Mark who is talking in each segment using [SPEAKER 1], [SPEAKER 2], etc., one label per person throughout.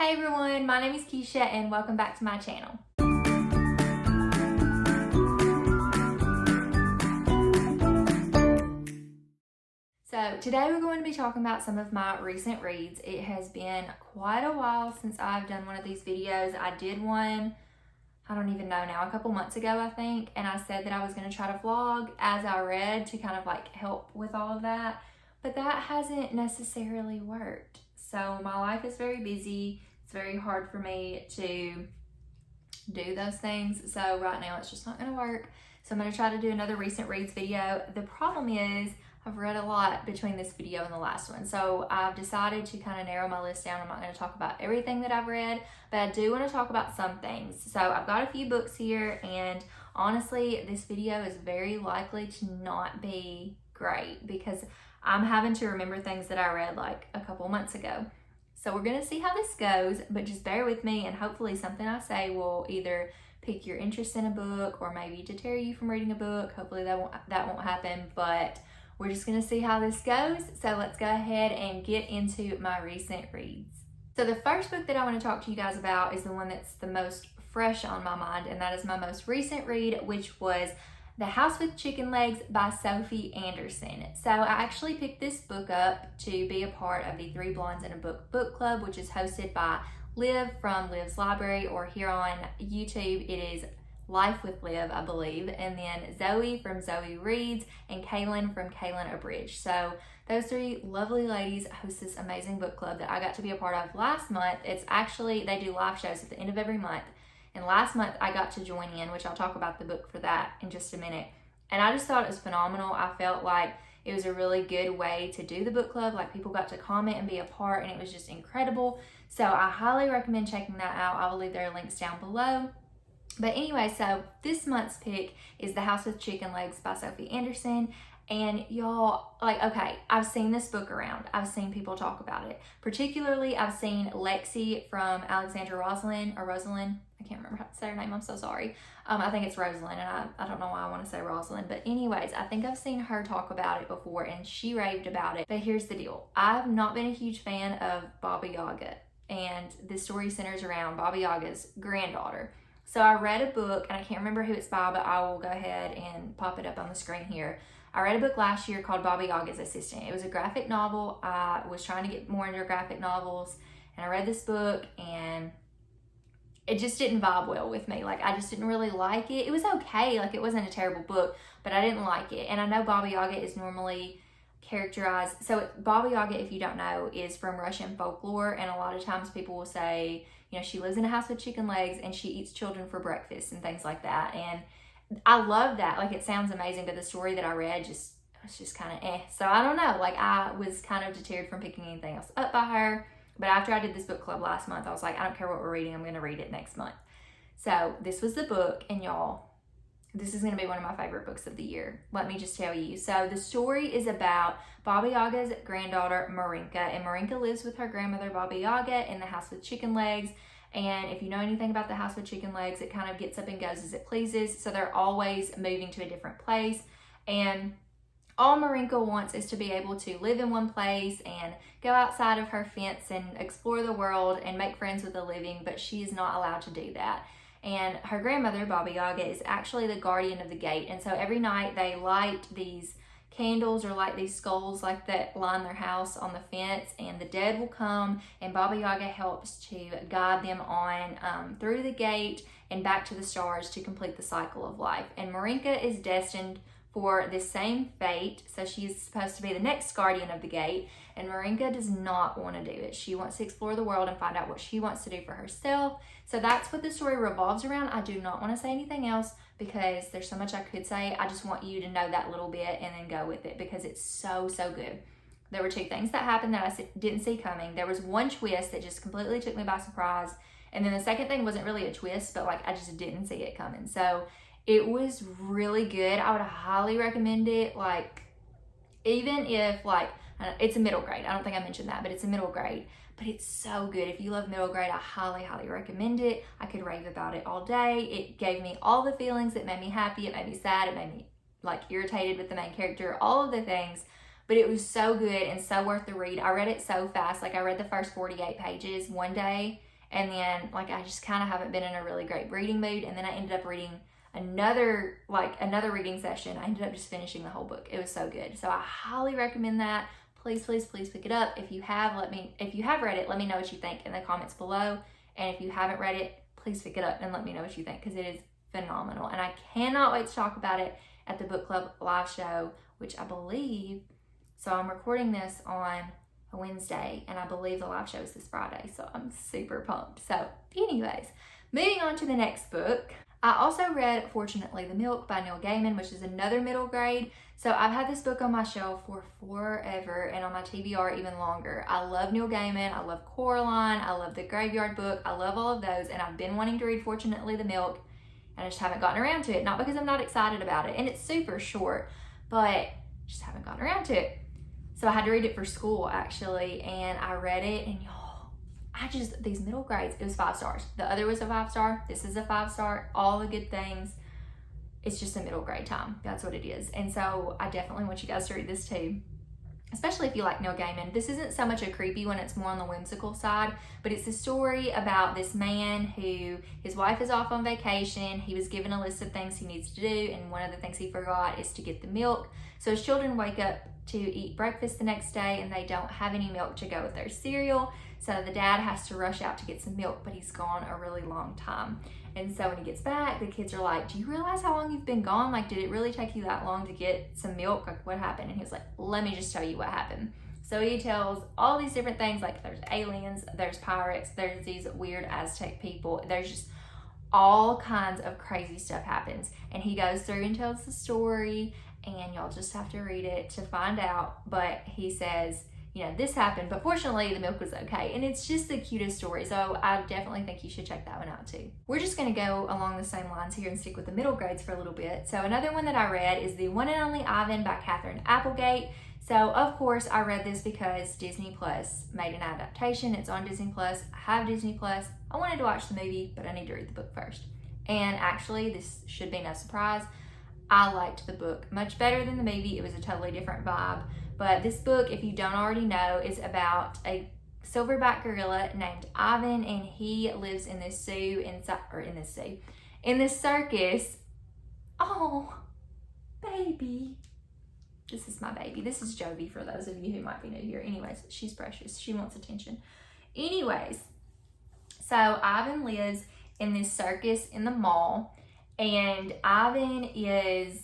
[SPEAKER 1] Hey everyone, my name is Keisha and welcome back to my channel. So today we're going to be talking about some of my recent reads. It has been quite a while since I've done one of these videos. I did one, I don't even know now, a couple months ago I think, and I said that I was going to try to vlog as I read to kind of like help with all of that, but that hasn't necessarily worked. So my life is very busy. It's very hard for me to do those things. So right now it's just not going to work. So I'm going to try to do another recent reads video. The problem is I've read a lot between this video and the last one. So I've decided to kind of narrow my list down. I'm not going to talk about everything that I've read, but I do want to talk about some things. So I've got a few books here, and honestly, this video is very likely to not be great because I'm having to remember things that I read like a couple months ago. So we're going to see how this goes, but just bear with me, and hopefully something I say will either pique your interest in a book or maybe deter you from reading a book. Hopefully that won't happen, but we're just going to see how this goes. So let's go ahead and get into my recent reads. So the first book that I want to talk to you guys about is the one that's the most fresh on my mind, and that is my most recent read, which was The House with Chicken Legs by Sophie Anderson. So I actually picked this book up to be a part of the Three Blondes in a book club, which is hosted by Liv from Liv's Library, or here on YouTube it is Life with Liv, I believe, and then Zoe from Zoe Reads and Kaylin from Kaylin Abridged. So those three lovely ladies host this amazing book club that I got to be a part of last month. It's actually, they do live shows at the end of every month. And last month I got to join in, which I'll talk about the book for that in just a minute. And I just thought it was phenomenal. I felt like it was a really good way to do the book club. Like, people got to comment and be a part, and it was just incredible. So I highly recommend checking that out. I will leave their links down below. But anyway, so this month's pick is The House with Chicken Legs by Sophie Anderson. And y'all, like, okay, I've seen this book around. I've seen people talk about it. Particularly, I've seen Lexi from Alexandra Rosalind, I can't remember how to say her name, I'm so sorry. I think it's Rosalind, and I don't know why I want to say Rosalind. But anyways, I think I've seen her talk about it before, and she raved about it. But here's the deal. I've not been a huge fan of Baba Yaga, and this story centers around Baba Yaga's granddaughter. So I read a book, and I can't remember who it's by, but I will go ahead and pop it up on the screen here. I read a book last year called Baba Yaga's Assistant. It was a graphic novel. I was trying to get more into graphic novels, and I read this book, and it just didn't vibe well with me. Like, I just didn't really like it. It was okay. Like, it wasn't a terrible book, but I didn't like it. And I know Baba Yaga is normally characterized. So Baba Yaga, if you don't know, is from Russian folklore. And a lot of times people will say, you know, she lives in a house with chicken legs and she eats children for breakfast and things like that. And I love that. Like, it sounds amazing, but the story that I read was just kind of eh. So I don't know. Like, I was kind of deterred from picking anything else up by her. But after I did this book club last month, I was like, I don't care what we're reading, I'm going to read it next month. So this was the book, and y'all, this is going to be one of my favorite books of the year. Let me just tell you. So the story is about Baba Yaga's granddaughter, Marinka, and Marinka lives with her grandmother, Baba Yaga, in the house with chicken legs. And if you know anything about the house with chicken legs, it kind of gets up and goes as it pleases. So they're always moving to a different place. And all Marinka wants is to be able to live in one place and go outside of her fence and explore the world and make friends with a living, but she is not allowed to do that. And her grandmother, Baba Yaga, is actually the guardian of the gate. And so every night they light these candles or light these skulls like that line their house on the fence, and the dead will come, and Baba Yaga helps to guide them on through the gate and back to the stars to complete the cycle of life. And Marinka is destined for the same fate. So she's supposed to be the next guardian of the gate, and Marinka does not want to do it. She wants to explore the world and find out what she wants to do for herself. So that's what the story revolves around. I do not want to say anything else because there's so much I could say. I just want you to know that little bit and then go with it because it's so, so good. There were two things that happened that I didn't see coming. There was one twist that just completely took me by surprise. And then the second thing wasn't really a twist, but like I just didn't see it coming. So it was really good. I would highly recommend it. Like, even if like, it's a middle grade. I don't think I mentioned that, but it's a middle grade. But it's so good. If you love middle grade, I highly, highly recommend it. I could rave about it all day. It gave me all the feelings. It made me happy. It made me sad. It made me like irritated with the main character. All of the things. But it was so good and so worth the read. I read it so fast. Like, I read the first 48 pages one day, And then like I just kind of haven't been in a really great reading mood. And then I ended up reading another reading session. I ended up just finishing the whole book. It was so good. So I highly recommend that. Please, please, please pick it up. If you have read it, let me know what you think in the comments below. And if you haven't read it, please pick it up and let me know what you think, because it is phenomenal. And I cannot wait to talk about it at the book club live show, which I believe, so I'm recording this on a Wednesday, and I believe the live show is this Friday, so I'm super pumped. So anyways, moving on to the next book. I also read Fortunately the Milk by Neil Gaiman, which is another middle grade. So I've had this book on my shelf for forever and on my TBR even longer. I love Neil Gaiman. I love Coraline. I love The Graveyard Book. I love all of those, and I've been wanting to read Fortunately the Milk, and I just haven't gotten around to it. Not because I'm not excited about it, and it's super short, but just haven't gotten around to it. So I had to read it for school actually, and I read it, and y'all, these middle grades, it was 5 stars. The other was a 5-star. This is a 5-star. All the good things. It's just a middle grade time. That's what it is. And so I definitely want you guys to read this too, especially if you like Neil Gaiman. This isn't so much a creepy one, it's more on the whimsical side, but it's a story about this man who, his wife is off on vacation. He was given a list of things he needs to do, and one of the things he forgot is to get the milk. So his children wake up to eat breakfast the next day, and they don't have any milk to go with their cereal. So the dad has to rush out to get some milk, but he's gone a really long time. And so when he gets back, the kids are like, do you realize how long you've been gone? Like, did it really take you that long to get some milk? Like, what happened? And he was like, let me just tell you what happened. So he tells all these different things, like there's aliens, there's pirates, there's these weird Aztec people, there's just all kinds of crazy stuff happens. And he goes through and tells the story, and y'all just have to read it to find out. But he says, you know, this happened, but fortunately the milk was okay. And it's just the cutest story. So I definitely think you should check that one out too. We're just gonna go along the same lines here and stick with the middle grades for a little bit. So another one that I read is The One and Only Ivan by Katherine Applegate. So of course I read this because Disney Plus made an adaptation. It's on Disney Plus. I have Disney Plus. I wanted to watch the movie, but I need to read the book first. And actually, this should be no surprise, I liked the book much better than the movie. It was a totally different vibe. But this book, if you don't already know, is about a silverback gorilla named Ivan, and he lives in this in this circus. Oh, baby. This is my baby. This is Jovi, for those of you who might be new here. Anyways, she's precious. She wants attention. Anyways, so Ivan lives in this circus in the mall, and Ivan is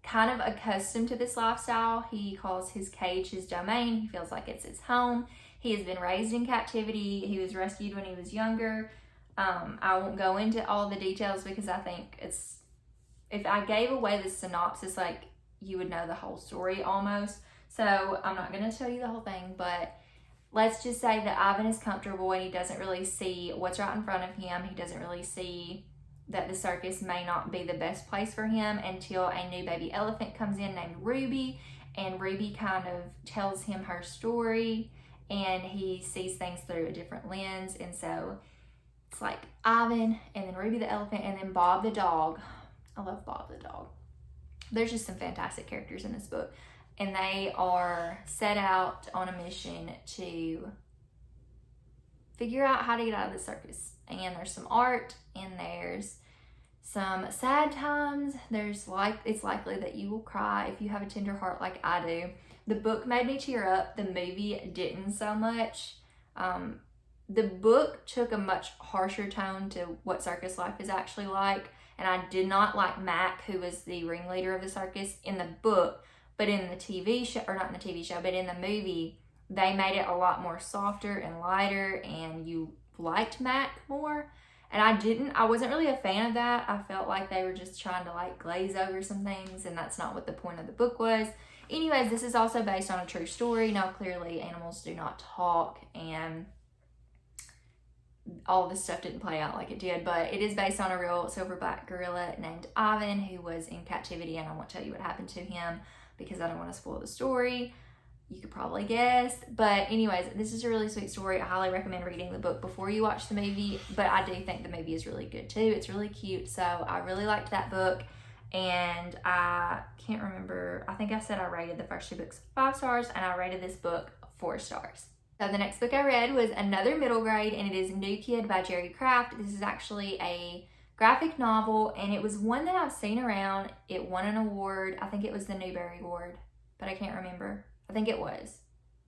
[SPEAKER 1] kind of accustomed to this lifestyle. He calls his cage his domain. He feels like it's his home. He has been raised in captivity. He was rescued when he was younger. I won't go into all the details because I think if I gave away the synopsis, like, you would know the whole story almost. So I'm not going to tell you the whole thing, but let's just say that Ivan is comfortable and he doesn't really see what's right in front of him. He doesn't really see that the circus may not be the best place for him until a new baby elephant comes in named Ruby, and Ruby kind of tells him her story, and he sees things through a different lens. And so it's like Ivan, and then Ruby the elephant, and then Bob the dog. I love Bob the dog. There's just some fantastic characters in this book, and they are set out on a mission to figure out how to get out of the circus. And there's some art, and there's some sad times. It's likely that you will cry if you have a tender heart like I do. The book made me tear up. The movie didn't so much. The book took a much harsher tone to what circus life is actually like. And I did not like Mac, who was the ringleader of the circus in the book, but in the TV show, or not in the TV show, but in the movie, they made it a lot more softer and lighter, and you liked Mac more. And I wasn't really a fan of that. I felt like they were just trying to like glaze over some things, and that's not what the point of the book was. Anyways, this is also based on a true story. Now, clearly animals do not talk, and all this stuff didn't play out like it did, but it is based on a real silverback gorilla named Ivan who was in captivity, and I won't tell you what happened to him because I don't want to spoil the story. You could probably guess. But anyways, this is a really sweet story. I highly recommend reading the book before you watch the movie, but I do think the movie is really good too. It's really cute. So I really liked that book, and I can't remember. I think I said I rated the first 2 books 5 stars, and I rated this book 4 stars. So the next book I read was another middle grade, and it is New Kid by Jerry Craft. This is actually a graphic novel, and it was one that I've seen around. It won an award. I think it was the Newbery Award, but I can't remember. I think it was.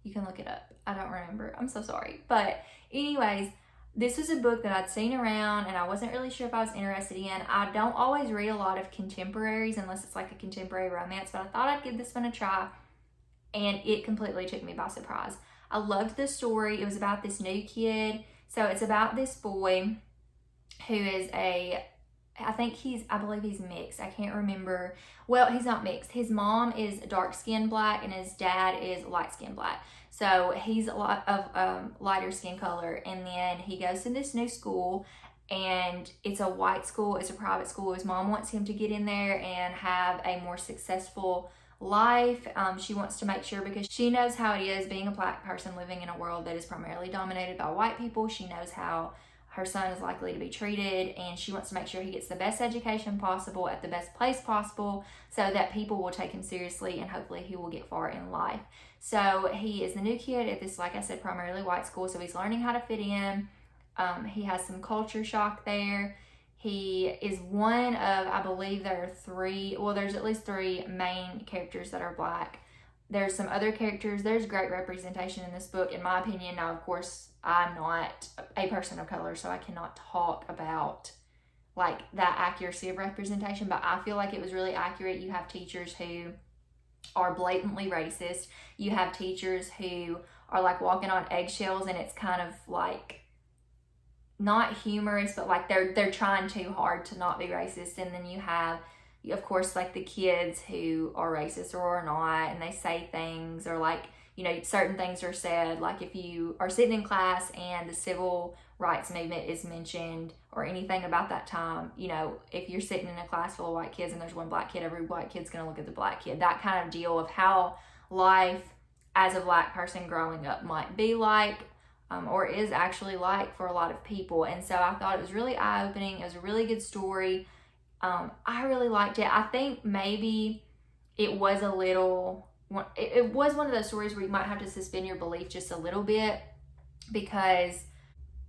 [SPEAKER 1] You can look it up. I don't remember. I'm so sorry. But anyways, this was a book that I'd seen around, and I wasn't really sure if I was interested in. I don't always read a lot of contemporaries unless it's like a contemporary romance, but I thought I'd give this one a try, and it completely took me by surprise. I loved the story. It was about this new kid. So it's about this boy who is I believe he's mixed. I can't remember. Well, he's not mixed. His mom is dark skinned black and his dad is light skinned black. So he's a lot of lighter skin color. And then he goes to this new school, and it's a white school. It's a private school. His mom wants him to get in there and have a more successful life. She wants to make sure, because she knows how it is being a black person living in a world that is primarily dominated by white people. She knows how her son is likely to be treated, and she wants to make sure he gets the best education possible at the best place possible so that people will take him seriously, and hopefully he will get far in life. So he is the new kid at this, like I said, primarily white school, so he's learning how to fit in. He has some culture shock there. He is one of, I believe there are there's at least three main characters that are black. There's some other characters. There's great representation in this book, in my opinion. Now, of course, I'm not a person of color, so I cannot talk about like that accuracy of representation, but I feel like it was really accurate. You have teachers who are blatantly racist. You have teachers who are like walking on eggshells, and it's kind of like not humorous, but like they're trying too hard to not be racist. And then you have, of course, like the kids who are racist or are not, and they say things, or like, you know, certain things are said, like if you are sitting in class and the civil rights movement is mentioned or anything about that time, you know, if you're sitting in a class full of white kids and there's one black kid, every white kid's going to look at the black kid. That kind of deal of how life as a black person growing up might be like, or is actually like for a lot of people. And so I thought it was really eye-opening. It was a really good story. I really liked it. I think maybe it was it was one of those stories where you might have to suspend your belief just a little bit, because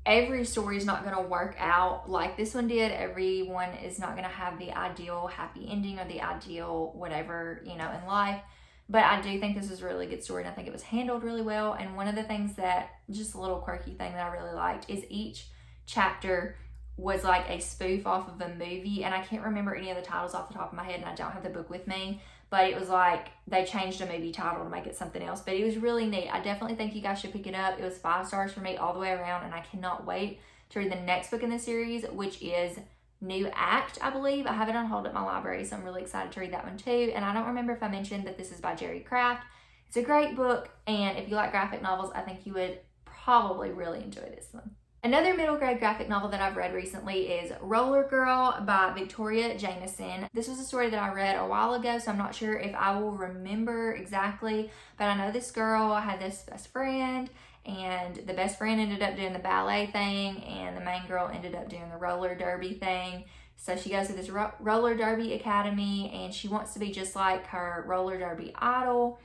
[SPEAKER 1] every story is not going to work out like this one did. Everyone is not going to have the ideal happy ending or the ideal whatever, you know, in life. But I do think this is a really good story, and I think it was handled really well. And one of the things that, just a little quirky thing that I really liked, is each chapter was like a spoof off of a movie. And I can't remember any of the titles off the top of my head, and I don't have the book with me. But it was like they changed a movie title to make it something else. But it was really neat. I definitely think you guys should pick it up. It was 5 stars for me all the way around, and I cannot wait to read the next book in the series, which is New Act, I believe. I have it on hold at my library, so I'm really excited to read that one too. And I don't remember if I mentioned that this is by Jerry Craft. It's a great book, and if you like graphic novels, I think you would probably really enjoy this one. Another middle grade graphic novel that I've read recently is Roller Girl by Victoria Jamieson. This was a story that I read a while ago, so I'm not sure if I will remember exactly, but I know this girl had this best friend, and the best friend ended up doing the ballet thing, and the main girl ended up doing the roller derby thing. So she goes to this roller derby academy, and she wants to be just like her roller derby idol.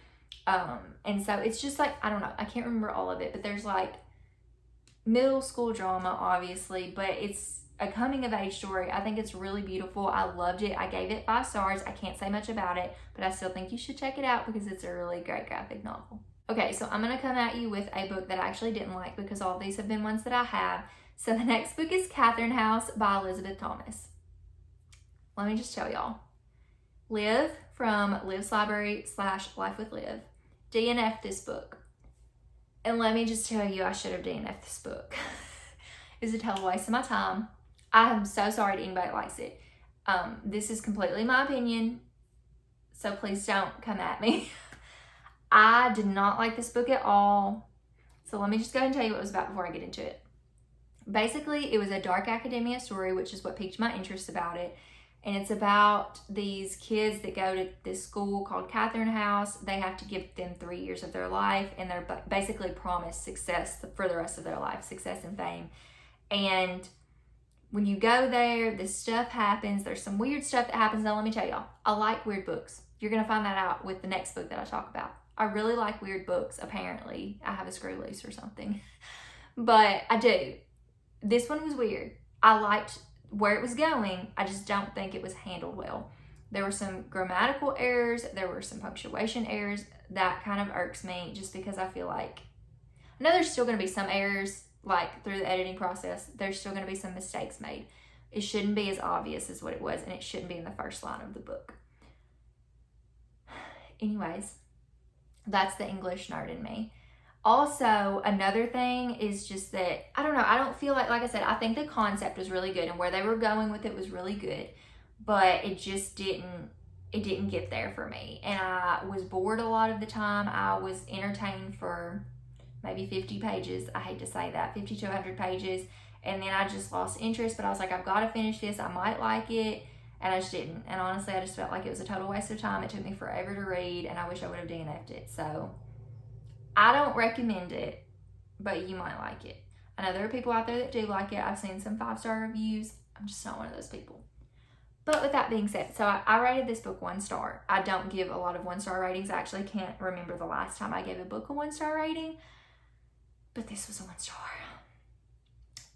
[SPEAKER 1] And so it's just like, I don't know, I can't remember all of it, but there's like middle school drama, obviously, but it's a coming of age story. I think it's really beautiful. I loved it. I gave it 5 stars. I can't say much about it, but I still think you should check it out because it's a really great graphic novel. Okay, so I'm going to come at you with a book that I actually didn't like, because all these have been ones that I have. So the next book is Katherine House by Elisabeth Thomas. Let me just tell y'all. Liv from Liv's Library / Life with Liv DNF'd this book. And let me just tell you, I should have DNF'd this book. It's a total waste of my time. I am so sorry to anybody that likes it. This is completely my opinion, so please don't come at me. I did not like this book at all. So let me just go ahead and tell you what it was about before I get into it. Basically, it was a dark academia story, which is what piqued my interest about it. And it's about these kids that go to this school called Katherine House. They have to give them 3 years of their life, and they're basically promised success for the rest of their life, success and fame. And when you go there, this stuff happens. There's some weird stuff that happens. Now, let me tell y'all, I like weird books. You're going to find that out with the next book that I talk about. I really like weird books, apparently. I have a screw loose or something. But I do. This one was weird. I liked where it was going. I just don't think it was handled well. There were some grammatical errors. There were some punctuation errors. That kind of irks me just because I feel like, I know there's still going to be some errors, like through the editing process. There's still going to be some mistakes made. It shouldn't be as obvious as what it was, and it shouldn't be in the first line of the book. Anyways, that's the English nerd in me. Also, another thing is just that, I don't know, I don't feel like I said, I think the concept was really good and where they were going with it was really good, but it just didn't get there for me. And I was bored a lot of the time. I was entertained for maybe 50 pages. I hate to say that, 50 to 100 pages. And then I just lost interest, but I was like, I've got to finish this. I might like it. And I just didn't. And honestly, I just felt like it was a total waste of time. It took me forever to read, and I wish I would have DNF'd it. So I don't recommend it, but you might like it. I know there are people out there that do like it. I've seen some 5-star reviews. I'm just not one of those people. But with that being said, so I rated this book 1 star. I don't give a lot of 1-star ratings. I actually can't remember the last time I gave a book a 1-star rating, but this was a 1 star.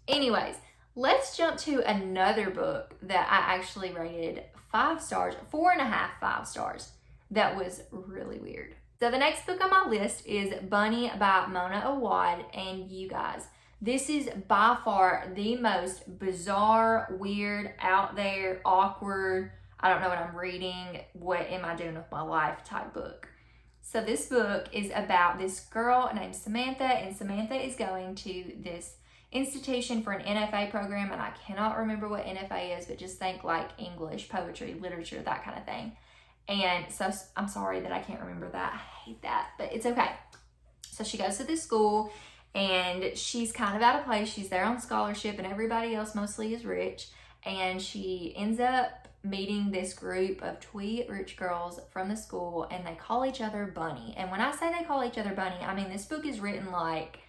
[SPEAKER 1] Anyways, let's jump to another book that I actually rated 5 stars, 4.5 5 stars. That was really weird. So the next book on my list is Bunny by Mona Awad, and you guys, this is by far the most bizarre, weird, out there, awkward, I don't know what I'm reading, what am I doing with my life type book. So this book is about this girl named Samantha, and Samantha is going to this institution for an NFA program, and I cannot remember what NFA is, but just think like English, poetry, literature, that kind of thing. And so I'm sorry that I can't remember that. I hate that, but it's okay. So she goes to this school, and she's kind of out of place. She's there on scholarship, and everybody else mostly is rich. And she ends up meeting this group of twee rich girls from the school, and they call each other Bunny. And when I say they call each other Bunny, I mean this book is written like,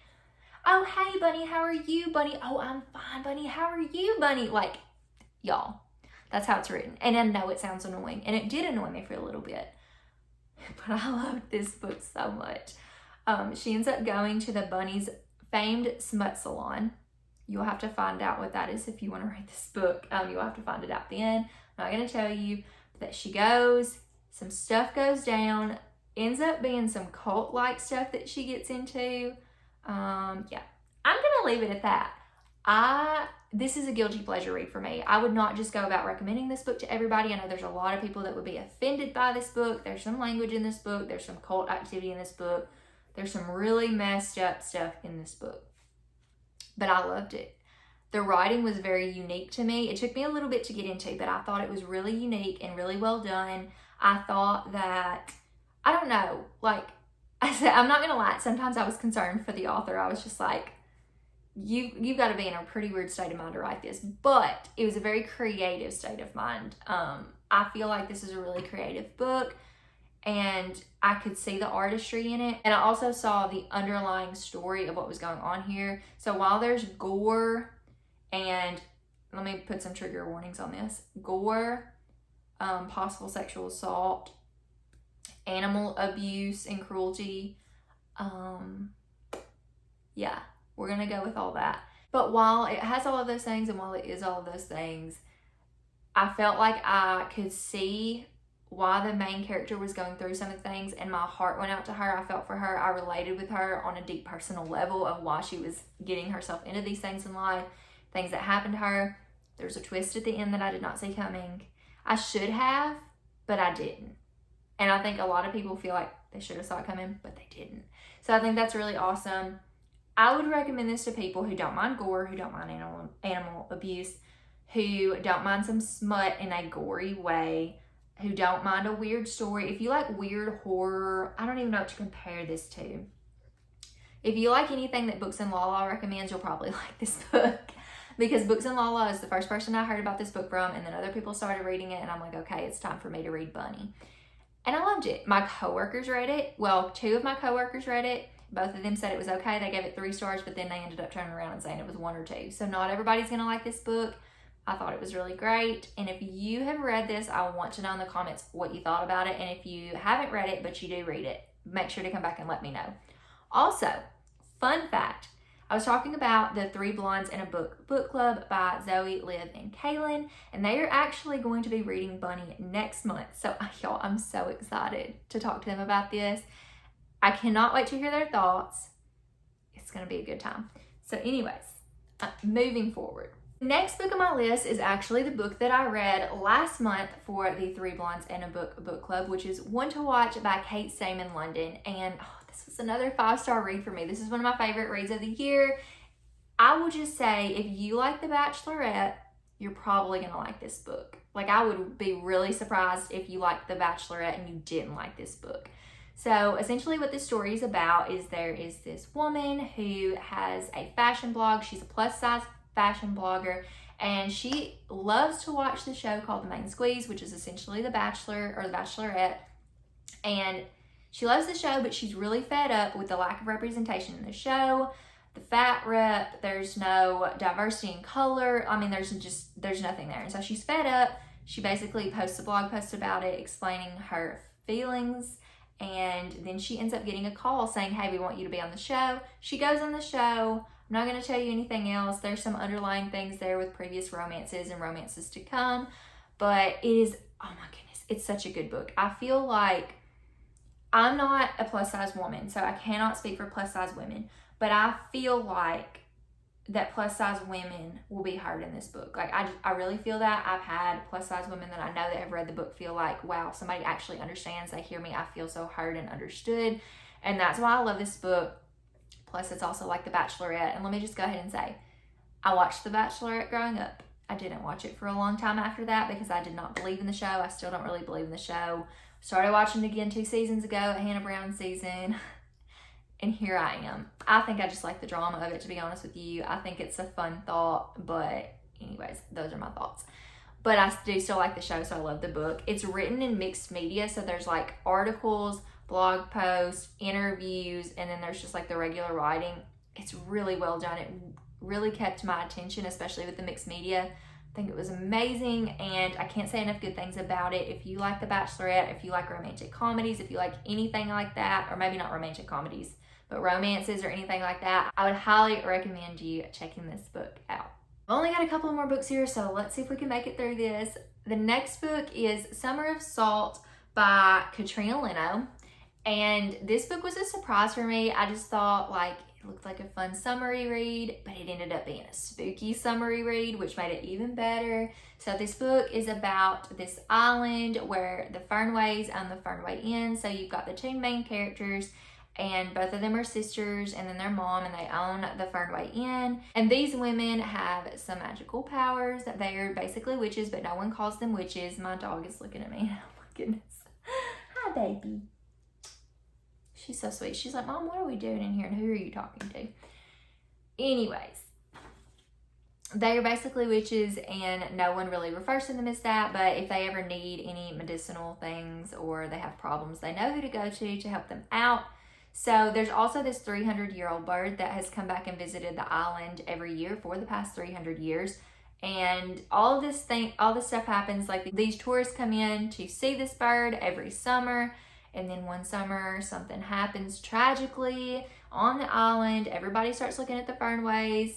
[SPEAKER 1] oh, hey, Bunny, how are you, Bunny? Oh, I'm fine, Bunny. How are you, Bunny? Like, y'all, that's how it's written. And I know it sounds annoying, and it did annoy me for a little bit, but I loved this book so much. She ends up going to the Bunny's famed smut salon. You'll have to find out what that is if you want to read this book. You'll have to find it out then. I'm not going to tell you that she goes, some stuff goes down, ends up being some cult-like stuff that she gets into. Yeah, I'm gonna leave it at that. This is a guilty pleasure read for me. I would not just go about recommending this book to everybody. I know there's a lot of people that would be offended by this book. There's some language in this book. There's some cult activity in this book. There's some really messed up stuff in this book. But I loved it. The writing was very unique to me. It took me a little bit to get into, but I thought it was really unique and really well done. I thought that, I don't know, like, I said, I'm not gonna lie, sometimes I was concerned for the author. I was just like, you've got to be in a pretty weird state of mind to write this, but it was a very creative state of mind. I feel like this is a really creative book, and I could see the artistry in it, and I also saw the underlying story of what was going on here. So while there's gore, and let me put some trigger warnings on this, gore, possible sexual assault, animal abuse and cruelty, yeah, we're gonna go with all that. But while it has all of those things, and while it is all of those things, I felt like I could see why the main character was going through some of the things, and my heart went out to her. I felt for her. I related with her on a deep personal level of why she was getting herself into these things in life, things that happened to her. There's a twist at the end that I did not see coming. I should have, but I didn't. And I think a lot of people feel like they should have saw it coming, but they didn't. So I think that's really awesome. I would recommend this to people who don't mind gore, who don't mind animal abuse, who don't mind some smut in a gory way, who don't mind a weird story. If you like weird horror, I don't even know what to compare this to. If you like anything that Books and Lala recommends, you'll probably like this book. Because Books and Lala is the first person I heard about this book from, and then other people started reading it, and I'm like, okay, it's time for me to read Bunny. And I loved it. My coworkers read it. Well, 2 of my coworkers read it. Both of them said it was okay. They gave it 3 stars, but then they ended up turning around and saying it was 1 or 2. So not everybody's going to like this book. I thought it was really great. And if you have read this, I want to know in the comments what you thought about it. And if you haven't read it, but you do read it, make sure to come back and let me know. Also, fun fact, I was talking about the Three Blondes in a book club by Zoe, Liv, and Kaylin, and they are actually going to be reading Bunny next month. So y'all, I'm so excited to talk to them about this. I cannot wait to hear their thoughts. It's going to be a good time. So anyways, moving forward. The next book on my list is actually the book that I read last month for the Three Blondes in a book club, which is One to Watch by Stayman-London. And this was another 5-star read for me. This is one of my favorite reads of the year. I will just say, if you like The Bachelorette, you're probably going to like this book. Like, I would be really surprised if you liked The Bachelorette and you didn't like this book. So essentially what this story is about is there is this woman who has a fashion blog. She's a plus size fashion blogger, and she loves to watch the show called The Main Squeeze, which is essentially The Bachelor or The Bachelorette. And she loves the show, but she's really fed up with the lack of representation in the show. The fat rep, there's no diversity in color. I mean, there's nothing there. And so she's fed up. She basically posts a blog post about it, explaining her feelings. And then she ends up getting a call saying, hey, we want you to be on the show. She goes on the show. I'm not going to tell you anything else. There's some underlying things there with previous romances and romances to come. But it is, oh my goodness, it's such a good book. I feel like I'm not a plus size woman, so I cannot speak for plus size women. But I feel like that plus size women will be heard in this book. Like, I really feel that. I've had plus size women that I know that have read the book feel like, wow, somebody actually understands. They hear me. I feel so heard and understood. And that's why I love this book. Plus, it's also like The Bachelorette. And let me just go ahead and say, I watched The Bachelorette growing up. I didn't watch it for a long time after that because I did not believe in the show. I still don't really believe in the show. Started watching it again 2 seasons ago, a Hannah Brown season. And here I am. I think I just like the drama of it, to be honest with you. I think it's a fun thought. But anyways, those are my thoughts. But I do still like the show, so I love the book. It's written in mixed media. So there's like articles, blog posts, interviews, and then there's just like the regular writing. It's really well done. It really kept my attention, especially with the mixed media. I think it was amazing, and I can't say enough good things about it. If you like The Bachelorette, if you like romantic comedies, if you like anything like that, or maybe not romantic comedies, but romances or anything like that, I would highly recommend you checking this book out. I've only got a couple of more books here, so let's see if we can make it through this. The next book is Summer of Salt by Katrina Leno. And this book was a surprise for me. I just thought, like, it looked like a fun summery read, but it ended up being a spooky summery read, which made it even better. So this book is about this island where the Fernways own the Fernway Inn. So you've got the 2 main characters, and both of them are sisters, and then their mom, and they own the Fernway Inn. And these women have some magical powers. They are basically witches, but no one calls them witches. My dog is looking at me. Oh my goodness. Hi, baby. She's so sweet. She's like, Mom, what are we doing in here? And who are you talking to? Anyways, they are basically witches, and no one really refers to them as that. But if they ever need any medicinal things or they have problems, they know who to go to help them out. So there's also this 300-year-old bird that has come back and visited the island every year for the past 300 years. And all this stuff happens. Like, these tourists come in to see this bird every summer. And then one summer, something happens tragically on the island. Everybody starts looking at the Fernways.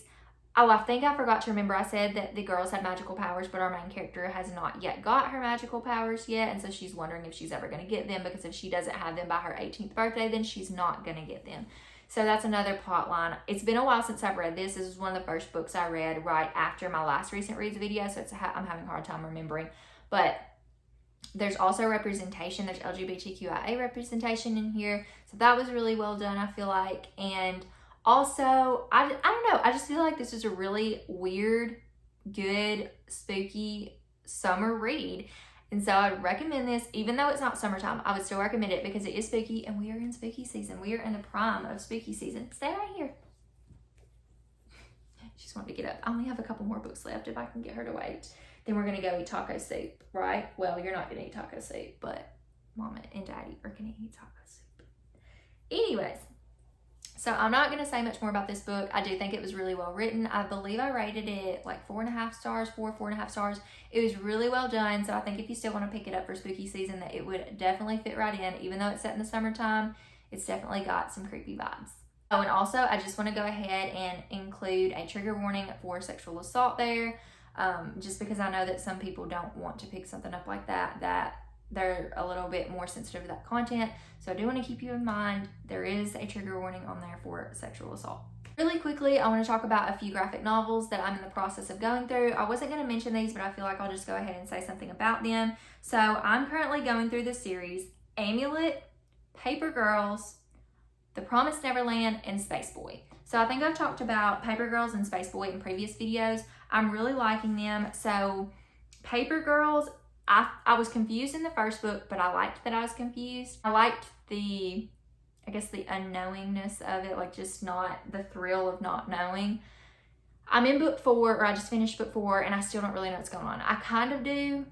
[SPEAKER 1] Oh, I think I forgot to remember, I said that the girls had magical powers, but our main character has not yet got her magical powers yet. And so she's wondering if she's ever going to get them, because if she doesn't have them by her 18th birthday, then she's not going to get them. So that's another plot line. It's been a while since I've read this. This is one of the first books I read right after my last recent reads video. So I'm having a hard time remembering. But there's also representation. There's LGBTQIA representation in here. So that was really well done, I feel like. And also, I don't know. I just feel like this is a really weird, good, spooky summer read. And so I would recommend this, even though it's not summertime. I would still recommend it because it is spooky, and we are in spooky season. We are in the prime of spooky season. Stay right here. She's wanting to get up. I only have a couple more books left if I can get her to wait. Then we're going to go eat taco soup, right? Well, you're not going to eat taco soup, but Mama and Daddy are going to eat taco soup. Anyways, so I'm not going to say much more about this book. I do think it was really well written. I believe I rated it like 4.5 stars, 4.5 stars. It was really well done. So I think if you still want to pick it up for spooky season, that it would definitely fit right in. Even though it's set in the summertime, it's definitely got some creepy vibes. Oh, and also I just want to go ahead and include a trigger warning for sexual assault there, just because I know that some people don't want to pick something up like that they're a little bit more sensitive to that content. So I do want to keep you in mind, there is a trigger warning on there for sexual assault. Really quickly, I want to talk about a few graphic novels that I'm in the process of going through. I wasn't going to mention these, but I feel like I'll just go ahead and say something about them. So I'm currently going through the series Amulet, Paper Girls, The Promised Neverland, and Space Boy. So I think I've talked about Paper Girls and Space Boy in previous videos. I'm really liking them. So Paper Girls, I was confused in the first book, but I liked that I was confused. I liked the unknowingness of it, like just not the thrill of not knowing. I'm in book 4, or I just finished book 4, and I still don't really know what's going on. I kind of do,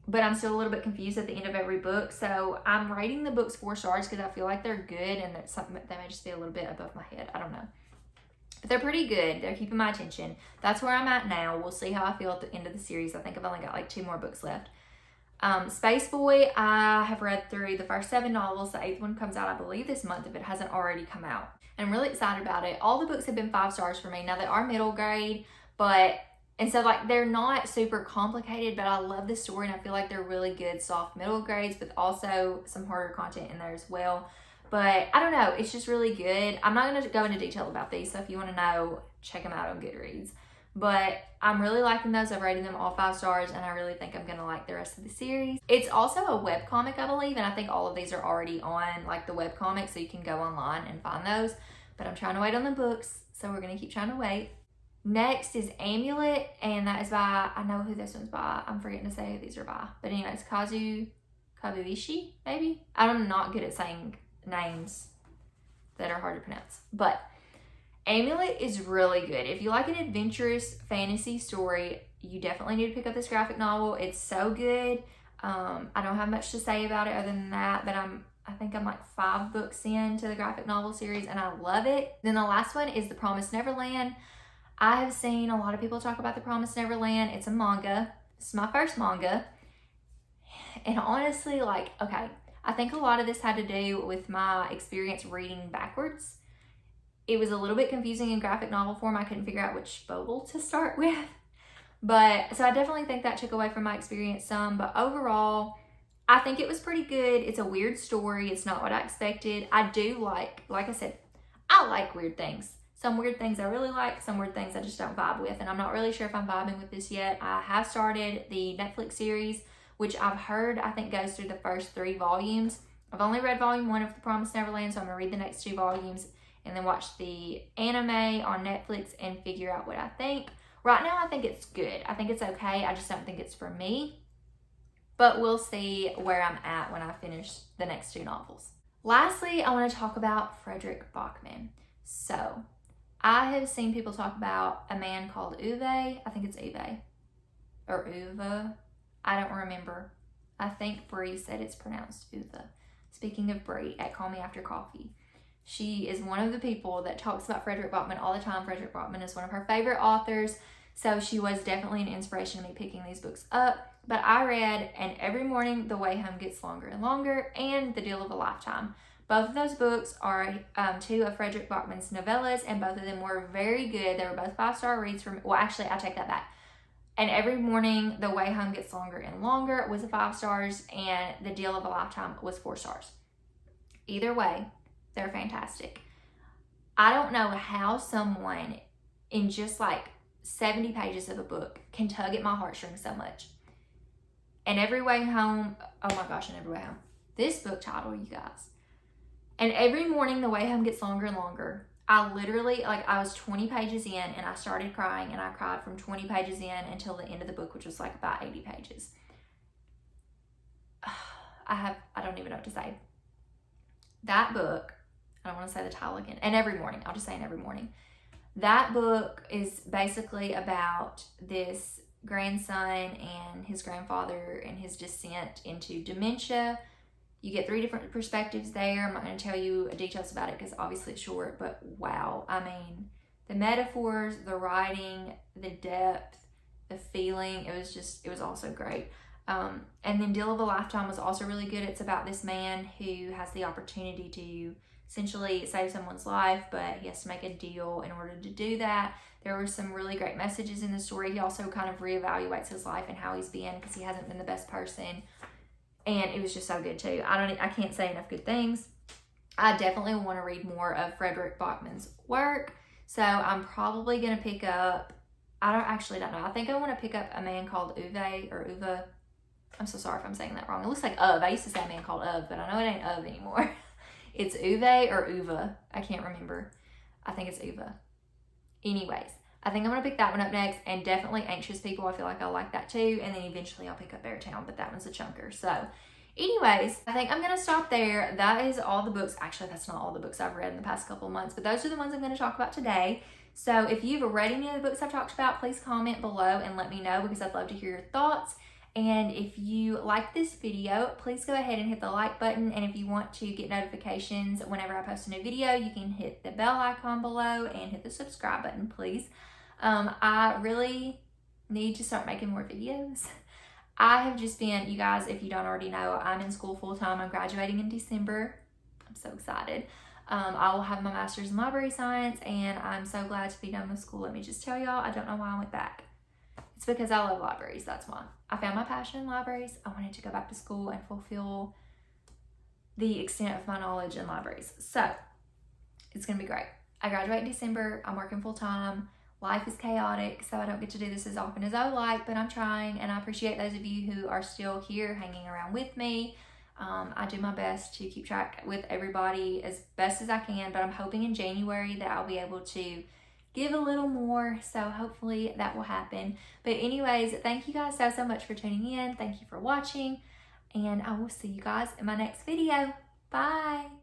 [SPEAKER 1] but I'm still a little bit confused at the end of every book. So I'm rating the books 4 stars because I feel like they're good, and that's something that may just be a little bit above my head. I don't know. But they're pretty good. They're keeping my attention. That's where I'm at now. We'll see how I feel at the end of the series. I think I've only got like 2 more books left. Space Boy, I have read through the first 7 novels. The 8th one comes out, I believe, this month if it hasn't already come out. And I'm really excited about it. All the books have been 5 stars for me. Now, they are middle grade, and so like they're not super complicated, but I love the story and I feel like they're really good soft middle grades with also some harder content in there as well. But I don't know, it's just really good. I'm not going to go into detail about these, so if you want to know, check them out on Goodreads. But I'm really liking those. I've rated them all 5 stars, and I really think I'm going to like the rest of the series. It's also a webcomic, I believe, and I think all of these are already on like the webcomic, so you can go online and find those. But I'm trying to wait on the books, so we're going to keep trying to wait. Next is Amulet, and that is by, I know who this one's by. I'm forgetting to say who these are by. But anyways, Kabuishi, maybe? I'm not good at saying names that are hard to pronounce. But Amulet is really good. If you like an adventurous fantasy story, you definitely need to pick up this graphic novel. It's so good. I don't have much to say about it other than that, but I think I'm like 5 books into the graphic novel series, and I love it. Then the last one is The Promised Neverland. I have seen a lot of people talk about The Promised Neverland. It's a manga. It's my first manga. And honestly, okay, I think a lot of this had to do with my experience reading backwards. It was a little bit confusing in graphic novel form. I couldn't figure out which bubble to start with. But, so I definitely think that took away from my experience some. But overall, I think it was pretty good. It's a weird story. It's not what I expected. I do like I said, I like weird things. Some weird things I really like, some weird things I just don't vibe with. And I'm not really sure if I'm vibing with this yet. I have started the Netflix series, which I've heard, I think, goes through the first 3 volumes. I've only read volume 1 of The Promised Neverland, so I'm going to read the next 2 volumes and then watch the anime on Netflix and figure out what I think. Right now, I think it's good. I think it's okay. I just don't think it's for me. But we'll see where I'm at when I finish the next 2 novels. Lastly, I want to talk about Frederick Bachman. So, I have seen people talk about a man called Uwe. I think it's Uwe. Or Uwe. I don't remember. I think Bree said it's pronounced Uwe. Speaking of Bree at Call Me After Coffee, she is one of the people that talks about Frederick Bachman all the time. Frederick Bachman is one of her favorite authors, so she was definitely an inspiration to me picking these books up. But I read And Every Morning the Way Home Gets Longer and Longer and The Deal of a Lifetime. Both of those books are 2 of Frederick Bachman's novellas, and both of them were very good. They were both 5-star reads for me. Well, actually, I take that back. And Every Morning the Way Home Gets Longer and Longer was a 5 stars, and The Deal of a Lifetime was 4 stars. Either way, they're fantastic. I don't know how someone in just like 70 pages of a book can tug at my heartstrings so much. And Every Way Home, oh my gosh, And Every Way Home. This book title, you guys. And Every Morning the Way Home Gets Longer and Longer. I literally, I was 20 pages in and I started crying, and I cried from 20 pages in until the end of the book, which was like about 80 pages. I don't even know what to say. That book, I don't want to say the title again, And Every Morning. I'll just say And Every Morning. That book is basically about this grandson and his grandfather and his descent into dementia. You get 3 different perspectives there. I'm not going to tell you details about it because obviously it's short, but wow. I mean, the metaphors, the writing, the depth, the feeling, it was also great. And then Deal of a Lifetime was also really good. It's about this man who has the opportunity to essentially save someone's life, but he has to make a deal in order to do that. There were some really great messages in the story. He also kind of reevaluates his life and how he's been, because he hasn't been the best person. And it was just so good too. I can't say enough good things. I definitely want to read more of Frederick Bachman's work. So I'm probably going to pick up, I don't know. I think I want to pick up A Man Called Uwe or Uva. I'm so sorry if I'm saying that wrong. It looks like Of. I used to say A Man Called Of, but I know it ain't Of anymore. It's Uwe or Uva. I can't remember. I think it's Uva. Anyways, I think I'm going to pick that one up next, and definitely Anxious People. I feel like I like that too. And then eventually I'll pick up Beartown, but that one's a chunker. So anyways, I think I'm going to stop there. That is all the books. Actually, that's not all the books I've read in the past couple of months, but those are the ones I'm going to talk about today. So if you've read any of the books I've talked about, please comment below and let me know, because I'd love to hear your thoughts. And if you like this video, please go ahead and hit the like button. And if you want to get notifications whenever I post a new video, you can hit the bell icon below and hit the subscribe button, please. I really need to start making more videos. I have just been, you guys, if you don't already know, I'm in school full-time. I'm graduating in December. I'm so excited. I will have my master's in library science, and I'm so glad to be done with school. Let me just tell y'all, I don't know why I went back. It's because I love libraries. That's why. I found my passion in libraries. I wanted to go back to school and fulfill the extent of my knowledge in libraries. So it's going to be great. I graduate in December. I'm working full-time. Life is chaotic, so I don't get to do this as often as I would like, but I'm trying, and I appreciate those of you who are still here hanging around with me. I do my best to keep track with everybody as best as I can, but I'm hoping in January that I'll be able to give a little more, so hopefully that will happen. But anyways, thank you guys so much for tuning in. Thank you for watching, and I will see you guys in my next video. Bye!